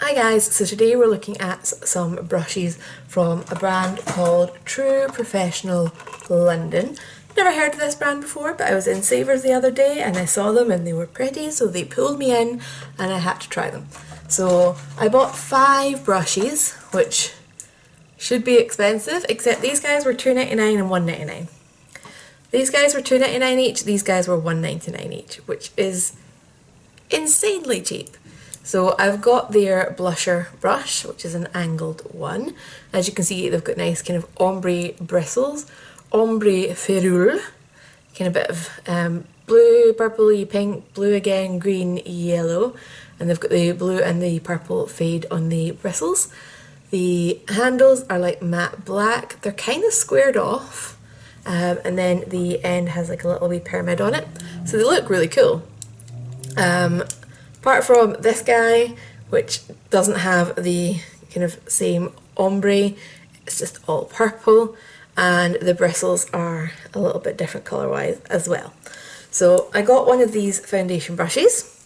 Hi guys, so today we're looking at some brushes from a brand called True Professional London. Never heard of this brand before, but I was in Savers the other day and I saw them and they were pretty, so they pulled me in and I had to try them. So I bought 5 brushes, which should be expensive, except these guys were £2.99 and £1.99. These guys were £2.99 each, these guys were £1.99 each, which is insanely cheap. So I've got their blusher brush, which is an angled one. As you can see, they've got nice kind of ombre bristles, ombre ferrule, kind of bit of blue, purpley, pink, blue again, green, yellow, and they've got the blue and the purple fade on the bristles. The handles are like matte black. They're kind of squared off, and then the end has like a little wee pyramid on it. So they look really cool. Apart from this guy, which doesn't have the kind of same ombre, it's just all purple, and the bristles are a little bit different colour wise as well. So I got one of these foundation brushes.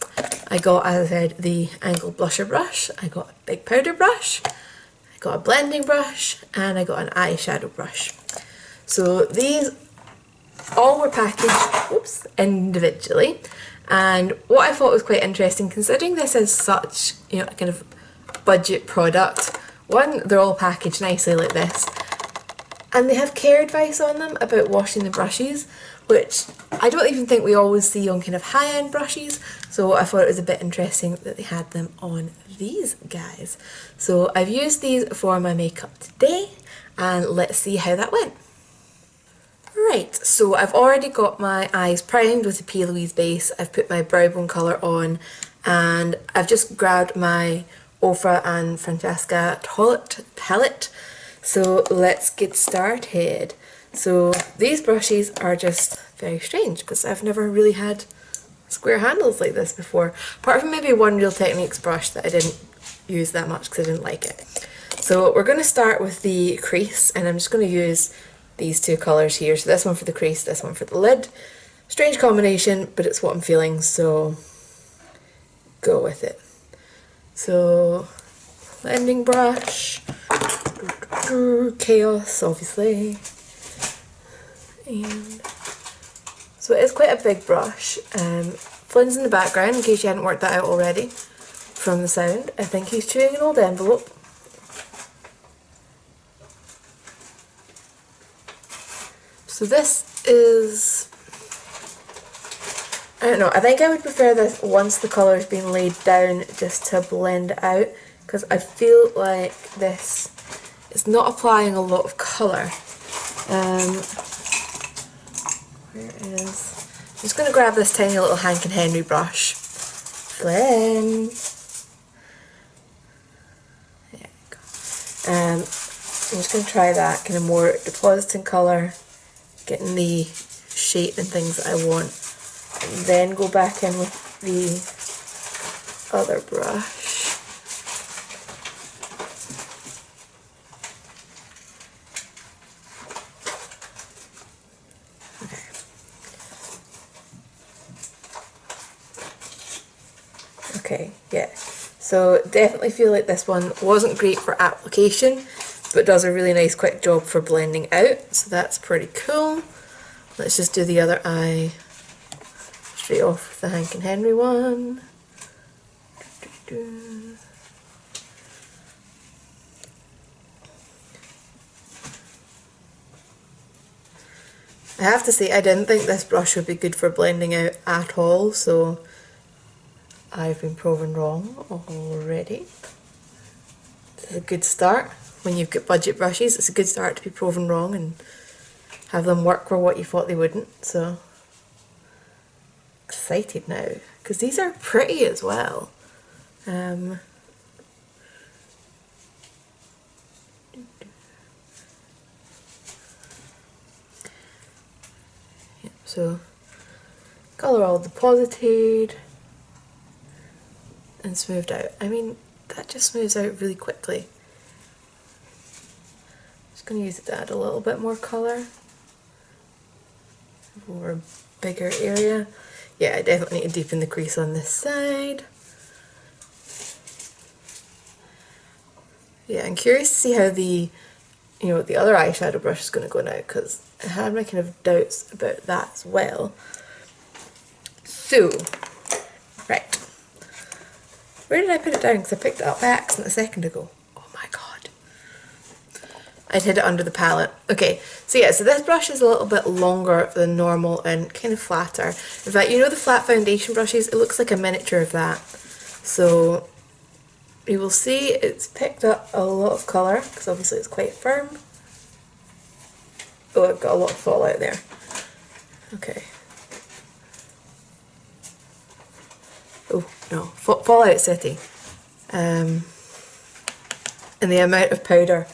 I got, as I said, the angled blusher brush, I got a big powder brush, I got a blending brush, and I got an eyeshadow brush. So these all were packaged individually. And what I thought was quite interesting, considering this is such, a kind of budget product, one, they're all packaged nicely like this, and they have care advice on them about washing the brushes, which I don't even think we always see on kind of high-end brushes, so I thought it was a bit interesting that they had them on these guys. So I've used these for my makeup today, and let's see how that went. Right, so I've already got my eyes primed with the P. Louise base. I've put my brow bone colour on, and I've just grabbed my Ofra and Francesca Toilette palette. So let's get started. So these brushes are just very strange because I've never really had square handles like this before, apart from maybe one Real Techniques brush that I didn't use that much because I didn't like it. So we're going to start with the crease, and I'm just going to use these 2 colours here. So this one for the crease, this one for the lid. Strange combination, but it's what I'm feeling, so go with it. So blending brush, chaos obviously, and so it is quite a big brush. Flynn's in the background in case you hadn't worked that out already from the sound. I think he's chewing an old envelope. So this is, I don't know, I think I would prefer this once the colour's been laid down just to blend out, because I feel like this is not applying a lot of colour. Where it is. I'm just going to grab this tiny little Hank and Henry brush. Flynn! There we go. I'm just going to try that kind of more depositing colour, getting the shape and things that I want, and then go back in with the other brush. Okay, yeah, so definitely feel like this one wasn't great for application, but does a really nice quick job for blending out, so that's pretty cool. Let's just do the other eye straight off with the Hank and Henry one. I have to say, I didn't think this brush would be good for blending out at all, so I've been proven wrong already. This is a good start. When you've got budget brushes, it's a good start to be proven wrong and have them work for what you thought they wouldn't. So excited now, because these are pretty as well. So colour all deposited and smoothed out. I mean, that just smooths out really quickly. Just going to use it to add a little bit more colour over a bigger area. Yeah, I definitely need to deepen the crease on this side. yeah, I'm curious to see how the the other eyeshadow brush is going to go now, because I had my kind of doubts about that as well. So, right. Where did I put it down? Because I picked it up by accident a second ago. Oh my god. I'd hid it under the palette. Okay, so yeah, so this brush is a little bit longer than normal and kind of flatter. In fact, you know the flat foundation brushes? It looks like a miniature of that. So you will see it's picked up a lot of colour, because obviously it's quite firm. Oh, I've got a lot of fallout there. Okay. Oh, no. Fallout City. And the amount of powder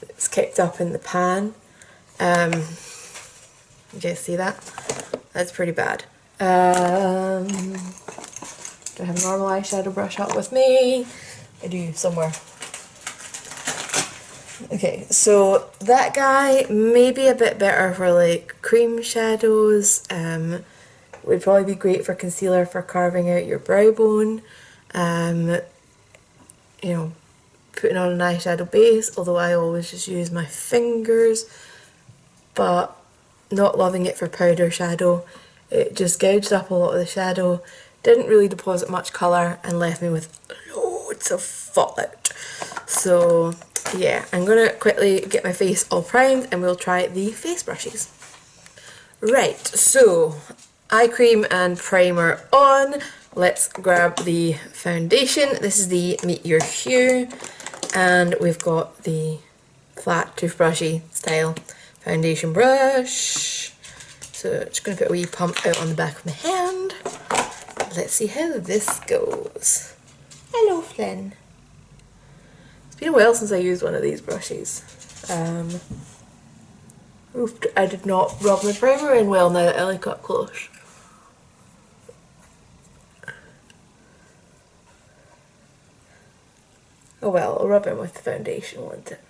that's kicked up in the pan. You guys see that? That's pretty bad. Do I have a normal eyeshadow brush up with me? I do, somewhere. Okay, so that guy may be a bit better for like cream shadows. Would probably be great for concealer for carving out your brow bone. You know, putting on an eyeshadow base, although I always just use my fingers, but not loving it for powder shadow. It just gouged up a lot of the shadow, didn't really deposit much colour, and left me with loads of fallout. So yeah, I'm going to quickly get my face all primed and we'll try the face brushes. Right, so eye cream and primer on. Let's grab the foundation. This is the Meet Your Hue, and we've got the flat toothbrushy style foundation brush. So just going to put a wee pump out on the back of my hand. Let's see how this goes. Hello, Flynn. It's been a while since I used one of these brushes. Oof, I did not rub my primer in well now that I look up close. Oh well, I'll rub in with the foundation, won't it?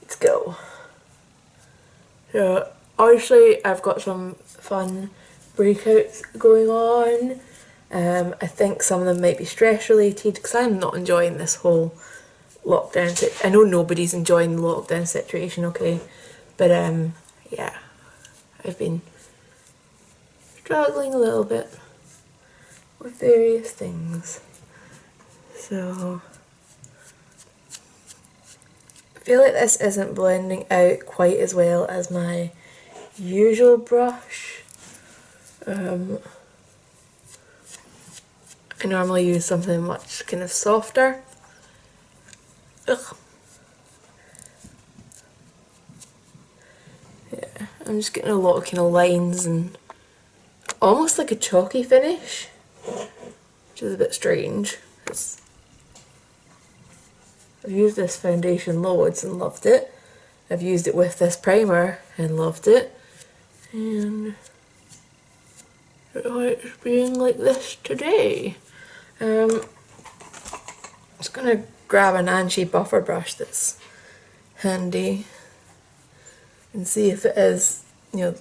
Let's go. So, obviously I've got some fun breakouts going on. I think some of them might be stress related, because I'm not enjoying this whole lockdown situation. I know nobody's enjoying the lockdown situation, okay? But yeah, I've been struggling a little bit with various things. So I feel like this isn't blending out quite as well as my usual brush. I normally use something much kind of softer. Ugh. Yeah, I'm just getting a lot of kind of lines and almost like a chalky finish, which is a bit strange. I've used this foundation loads and loved it. I've used it with this primer and loved it. And it's being like this today. I'm just going to grab a Nancy buffer brush that's handy and see if it is, anything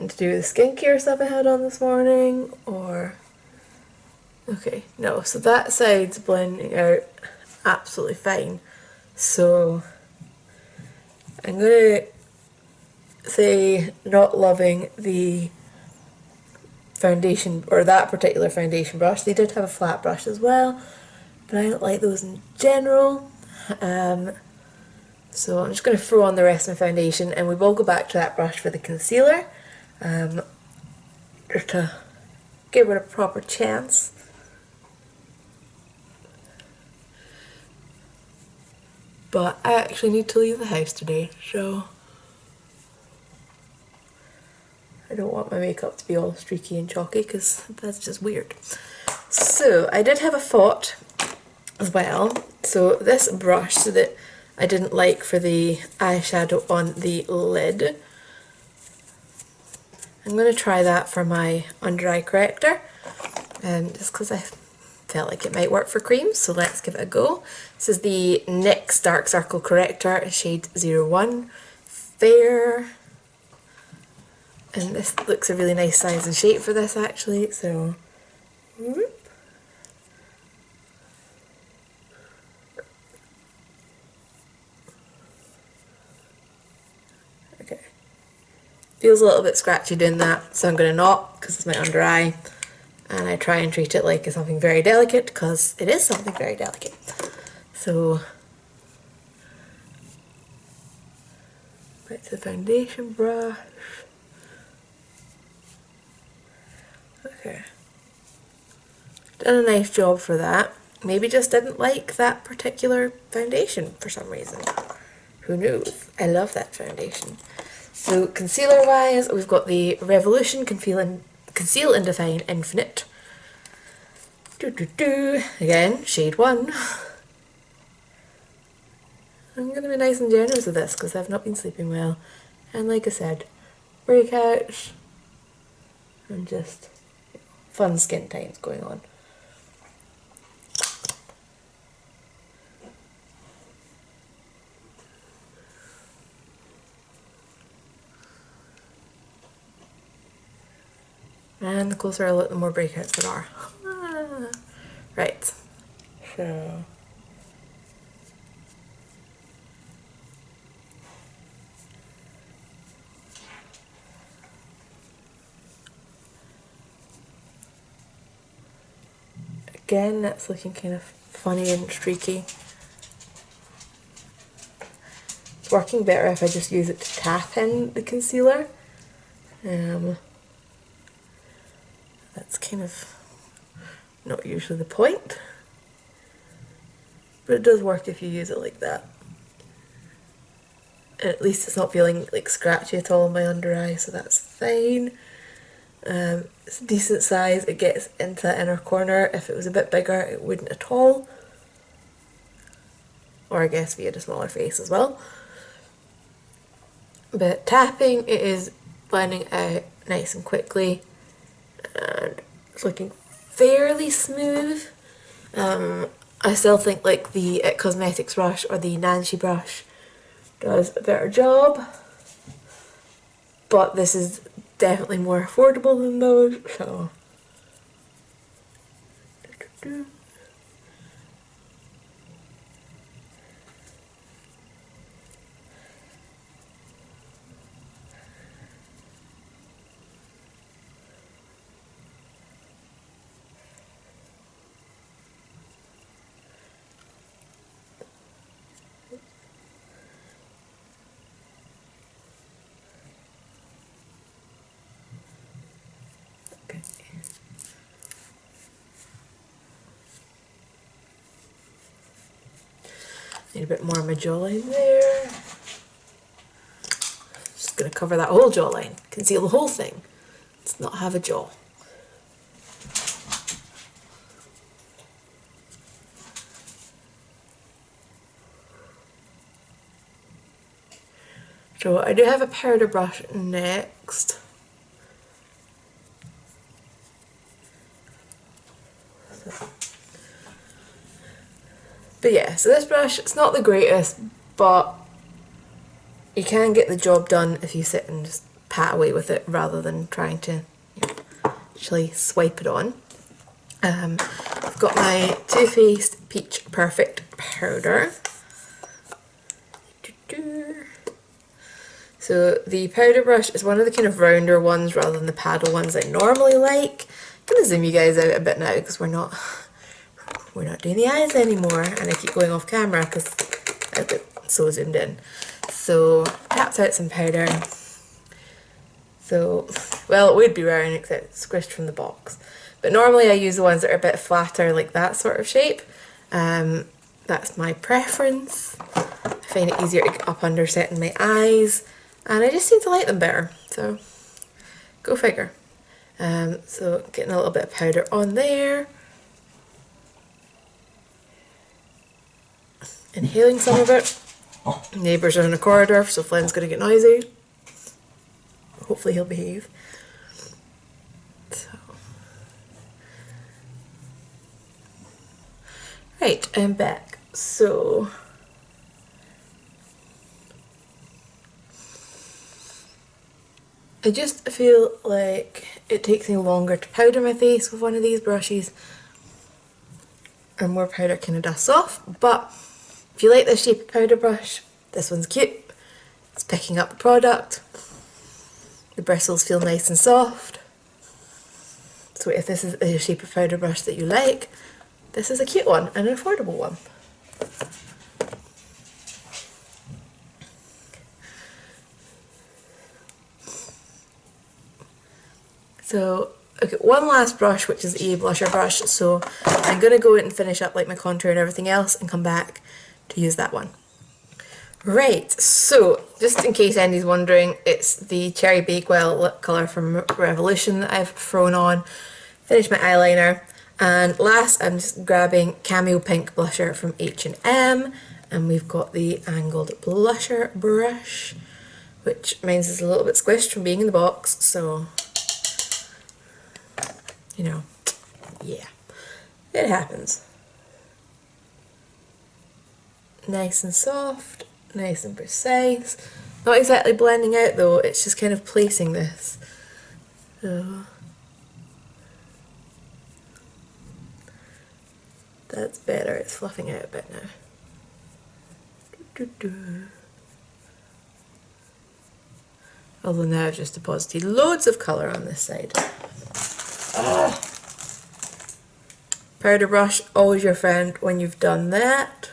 to do with the skincare stuff I had on this morning, or... Okay, no, so that side's blending out absolutely fine. So I'm going to say not loving the foundation, or that particular foundation brush. They did have a flat brush as well, but I don't like those in general. So I'm just going to throw on the rest of my foundation, and we will go back to that brush for the concealer, just to give it a proper chance. But I actually need to leave the house today, so I don't want my makeup to be all streaky and chalky, because that's just weird. So I did have a thought as well. So this brush that I didn't like for the eyeshadow on the lid, I'm going to try that for my under eye corrector, just because I felt like it might work for creams, so let's give it a go. This is the NYX Dark Circle Corrector, shade 01, Fair. And this looks a really nice size and shape for this actually, so... Whoop. Feels a little bit scratchy doing that, so I'm going to not, because it's my under eye. And I try and treat it like it's something very delicate, because it is something very delicate. So, back to the foundation brush. Okay. Done a nice job for that. Maybe just didn't like that particular foundation for some reason. Who knows? I love that foundation. So concealer wise, we've got the Revolution Conceal and Define Infinite. Again, shade 1. I'm going to be nice and generous with this because I've not been sleeping well. And like I said, breakouts and just fun skin times going on. And the closer I look, the more breakouts there are. Right, so again, that's looking kind of funny and streaky. It's working better if I just use it to tap in the concealer. That's kind of not usually the point, but it does work if you use it like that. And at least it's not feeling like scratchy at all in my under eye, so that's fine. It's a decent size, it gets into that inner corner. If it was a bit bigger, it wouldn't at all. Or I guess if you had a smaller face as well. But tapping, it is blending out nice and quickly. And it's looking fairly smooth. I still think like the It Cosmetics brush or the Nancy brush does a better job, but this is definitely more affordable than those, so okay. Need a bit more of my jawline there. Just gonna cover that whole jawline, conceal the whole thing. Let's not have a jaw. So I do have a powder brush next. But yeah, so this brush, it's not the greatest, but you can get the job done if you sit and just pat away with it rather than trying to actually swipe it on. I've got my Too Faced Peach Perfect powder. So the powder brush is one of the kind of rounder ones rather than the paddle ones I normally like. I'm going to zoom you guys out a bit now because we're not doing the eyes anymore, and I keep going off camera because I get so zoomed in. So taps out some powder. So, well, it would be round except it's squished from the box. But normally I use the ones that are a bit flatter, like that sort of shape. That's my preference. I find it easier to get up under setting my eyes, and I just seem to like them better. So, go figure. So getting a little bit of powder on there. Inhaling some of it. Neighbours are in a corridor, so Flynn's going to get noisy. Hopefully he'll behave. So. Right, I'm back. So I just feel like it takes me longer to powder my face with one of these brushes, and more powder kind of dusts off. But if you like this shape of powder brush, this one's cute. It's picking up the product. The bristles feel nice and soft. So if this is a shape of powder brush that you like, this is a cute one and an affordable one. So, okay, one last brush, which is a blusher brush, so I'm going to go in and finish up like my contour and everything else and come back to use that one. Right, so just in case anybody's wondering, it's the Cherry Bakewell lip colour from Revolution that I've thrown on. Finished my eyeliner, and last I'm just grabbing Cameo Pink blusher from H&M, and we've got the angled blusher brush, which mine's is a little bit squished from being in the box, so you know, yeah, it happens. Nice and soft, nice and precise. Not exactly blending out though, it's just kind of placing this. So that's better, it's fluffing out a bit now. Although now I've just deposited loads of colour on this side. Powder brush, always your friend when you've done that,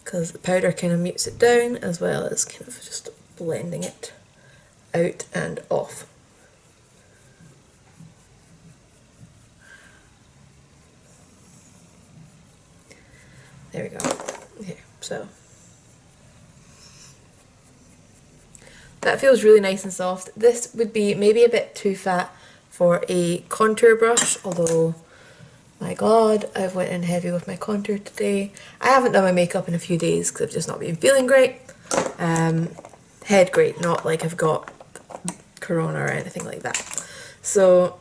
because the powder kind of mutes it down as well as kind of just blending it out and off. There we go. Okay, so that feels really nice and soft. This would be maybe a bit too fat for a contour brush, although my god, I've went in heavy with my contour today. I haven't done my makeup in a few days because I've just not been feeling great. Head great, not like I've got corona or anything like that. So,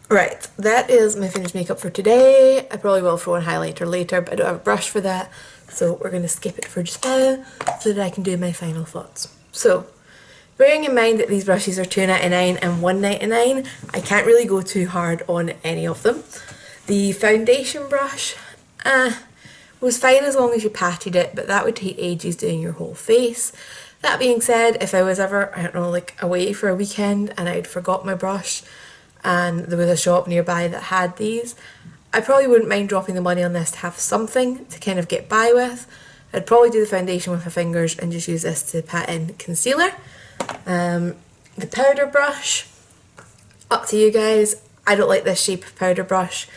right, that is my finished makeup for today. I probably will throw in highlighter later, but I don't have a brush for that, so we're going to skip it for just now so that I can do my final thoughts. So, bearing in mind that these brushes are £2.99 and £1.99, I can't really go too hard on any of them. The foundation brush was fine as long as you patted it, but that would take ages doing your whole face. That being said, if I was ever, I don't know, like away for a weekend and I'd forgot my brush and there was a shop nearby that had these, I probably wouldn't mind dropping the money on this to have something to kind of get by with. I'd probably do the foundation with my fingers and just use this to pat in concealer. The powder brush, up to you guys. I don't like this shape of powder brush.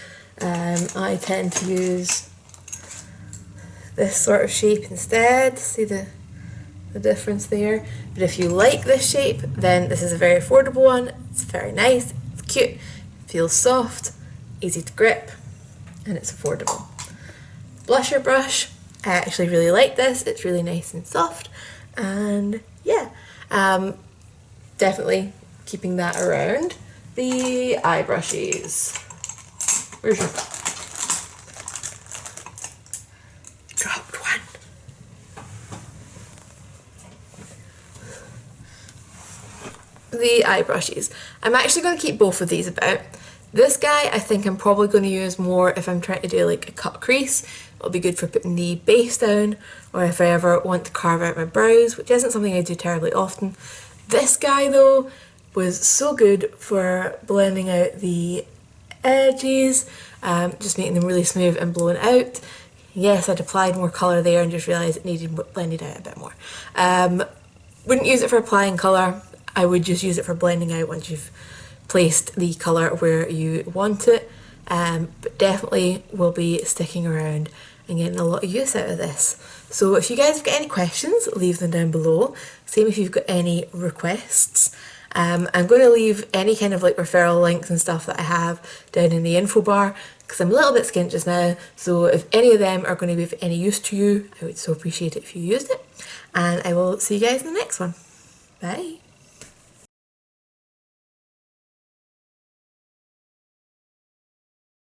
I tend to use this sort of shape instead. See the difference there? But if you like this shape, then this is a very affordable one. It's very nice, it's cute, feels soft, easy to grip, and it's affordable. Blusher brush, I actually really like this. It's really nice and soft, and yeah, definitely keeping that around. The eye brushes. Where's your... Dropped one. The eye brushes. I'm actually going to keep both of these about. This guy I think I'm probably going to use more if I'm trying to do like a cut crease. It'll be good for putting the base down, or if I ever want to carve out my brows, which isn't something I do terribly often. This guy though was so good for blending out the edges, just making them really smooth and blown out. Yes, I'd applied more colour there and just realised it needed blended out a bit more. Wouldn't use it for applying colour. I would just use it for blending out once you've placed the colour where you want it, but definitely will be sticking around and getting a lot of use out of this. So if you guys have got any questions, leave them down below. Same if you've got any requests. I'm going to leave any kind of like referral links and stuff that I have down in the info bar, because I'm a little bit skint just now, so if any of them are going to be of any use to you, I would so appreciate it if you used it. And I will see you guys in the next one. Bye!